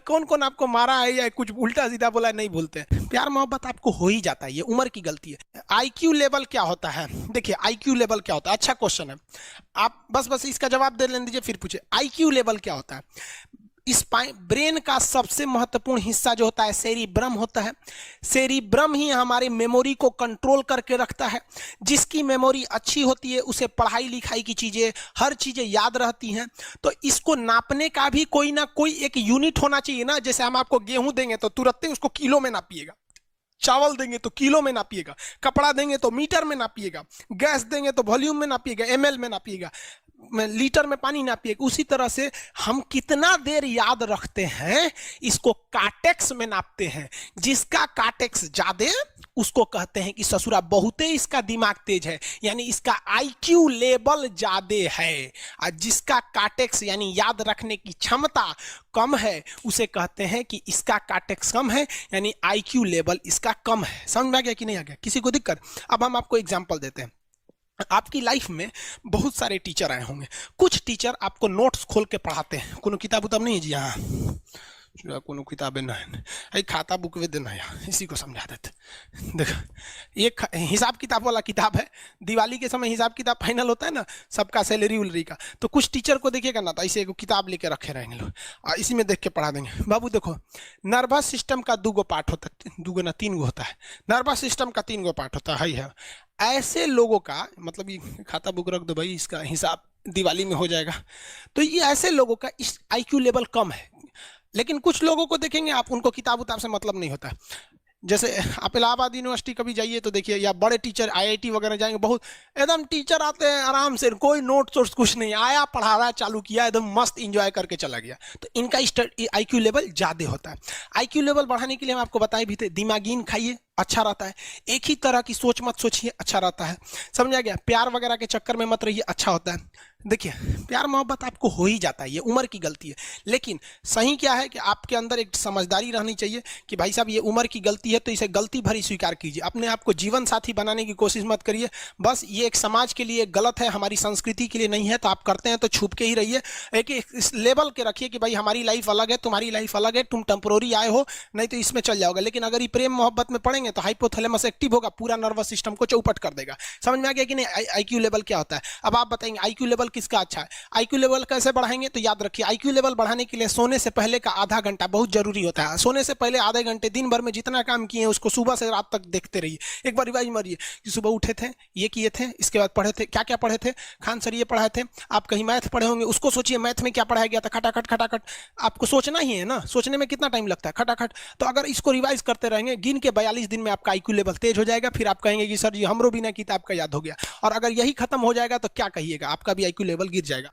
कौन कौन आपको मारा है या कुछ उल्टा सीधा बोला है, नहीं भूलते हैं। प्यार मोहब्बत आपको हो ही जाता है, ये उम्र की गलती है। आईक्यू लेवल क्या होता है? देखिए आईक्यू लेवल क्या होता है, अच्छा क्वेश्चन है। आप बस इसका जवाब दे लेने दीजिए फिर पूछे आईक्यू लेवल क्या होता है। इस ब्रेन का सबसे महत्वपूर्ण हिस्सा जो होता है सेरिब्रम होता है। सेरिब्रम ही हमारी मेमोरी को कंट्रोल करके रखता है। जिसकी मेमोरी अच्छी होती है उसे पढ़ाई लिखाई की चीजें, हर चीजें याद रहती हैं। तो इसको नापने का भी कोई ना कोई एक यूनिट होना चाहिए ना। जैसे हम आपको गेहूं देंगे तो तुरंत ही उसको किलो में नापिएगा, चावल देंगे तो किलो में नापिएगा, कपड़ा देंगे तो मीटर में नापिएगा, गैस देंगे तो वॉल्यूम में नापिएगा, एमएल में नापिएगा, लीटर में पानी नापिएगा। उसी तरह से हम कितना देर याद रखते हैं इसको काटेक्स में नापते हैं। जिसका काटेक्स ज्यादा उसको कहते हैं कि ससुरा बहुते इसका दिमाग तेज है, यानी इसका आईक्यू लेवल ज्यादा है। और जिसका काटेक्स यानी याद रखने की क्षमता कम है उसे कहते हैं कि इसका काटेक्स कम है, यानी आईक्यू लेवल इसका कम है। समझ में आ गया कि नहीं आ गया? किसी को दिक्कत? अब हम आपको एग्जांपल देते हैं। आपकी लाइफ में बहुत सारे टीचर आए होंगे। कुछ टीचर आपको नोट्स खोल के पढ़ाते हैं। कोनो किताब उताब नहीं है जी? हाँ, कोनो किताबें नहीं, खाता बुक वे देना है, इसी को समझा देते। देखो एक हिसाब किताब वाला किताब है। दिवाली के समय हिसाब किताब फाइनल होता है ना, सबका सैलरी उलरी का। तो कुछ टीचर को देखिएगा ना, तो ऐसे एक किताब लेके रखे रहेंगे लोग और इसी में देख के पढ़ा देंगे। बाबू देखो, नर्वस सिस्टम का 2 पार्ट होता है, 2 ना 3 होता है। नर्वस सिस्टम का 3 पार्ट होता है। ऐसे लोगों का मतलब, ये खाता बुक रख दो भाई, इसका हिसाब दिवाली में हो जाएगा। तो ये ऐसे लोगों का इस आईक्यू लेवल कम है। लेकिन कुछ लोगों को देखेंगे आप, उनको किताब उताब से मतलब नहीं होता। जैसे आप इलाहाबाद यूनिवर्सिटी कभी जाइए तो देखिए, या बड़े टीचर आईआईटी वगैरह जाएंगे, बहुत एकदम टीचर आते हैं आराम से, कोई नोट सोर्स कुछ नहीं, आया पढ़ा रहा है, चालू किया, एकदम मस्त इंजॉय करके चला गया। तो इनका आईक्यू लेवल ज्यादा होता है। आईक्यू लेवल बढ़ाने के लिए हम आपको बताए भी थे, दिमागीन खाइए, अच्छा रहता है। एक ही तरह की सोच मत सोचिए, अच्छा रहता है। समझा गया? प्यार वगैरह के चक्कर में मत रहिए, अच्छा होता है। देखिए प्यार मोहब्बत आपको हो ही जाता है, ये उम्र की गलती है। लेकिन सही क्या है कि आपके अंदर एक समझदारी रहनी चाहिए कि भाई साहब ये उम्र की गलती है, तो इसे गलती भरी स्वीकार कीजिए। अपने आप को जीवन साथी बनाने की कोशिश मत करिए। बस ये एक समाज के लिए गलत है, हमारी संस्कृति के लिए नहीं है। तो आप करते हैं तो छुप के ही रहिए। एक इस लेवल के रखिए कि भाई हमारी लाइफ अलग है, तुम्हारी लाइफ अलग है, तुम टेम्पोररी आए हो, नहीं तो इसमें चल जाओगे। लेकिन अगर ये प्रेम मोहब्बत में पड़ेंगे तो हाइपोथैलेमस एक्टिव होगा, पूरा नर्वस सिस्टम को चौपट कर देगा। समझ में आ गया कि नहीं? आईक्यू लेवल क्या होता है। अब आप बताएंगे आईक्यू लेवल किसका अच्छा है, आईक्यू लेवल कैसे बढ़ाएंगे? तो याद रखिए, आईक्यू लेवल बढ़ाने के लिए सोने से पहले का आधा घंटा बहुत जरूरी होता है। सोने से पहले आधे घंटे दिन भर में जितना काम किए हैं उसको सुबह से रात तक देखते रहिए। एक बार रिवाइज मारिए कि सुबह उठे थे, ये किए थे, इसके बाद पढ़े थे, क्या क्या पढ़े थे। खान सर ये पढ़ाए थे, आप कहीं मैथ पढ़े होंगे, उसको सोचिए मैथ में क्या पढ़ाया गया था। खटाखट खटाखट आपको सोचना ही है ना, सोचने में कितना टाइम लगता है, खटाखट। तो अगर इसको रिवाइज करते रहेंगे, गिन के 42 दिन में आपका आईक्यू लेवल तेज हो जाएगा। फिर आप कहेंगे कि सर जी हमरो बिना किताब का याद हो गया। और अगर यही खत्म हो जाएगा तो क्या कहिएगा, आपका भी आईक्यू लेवल गिर जाएगा।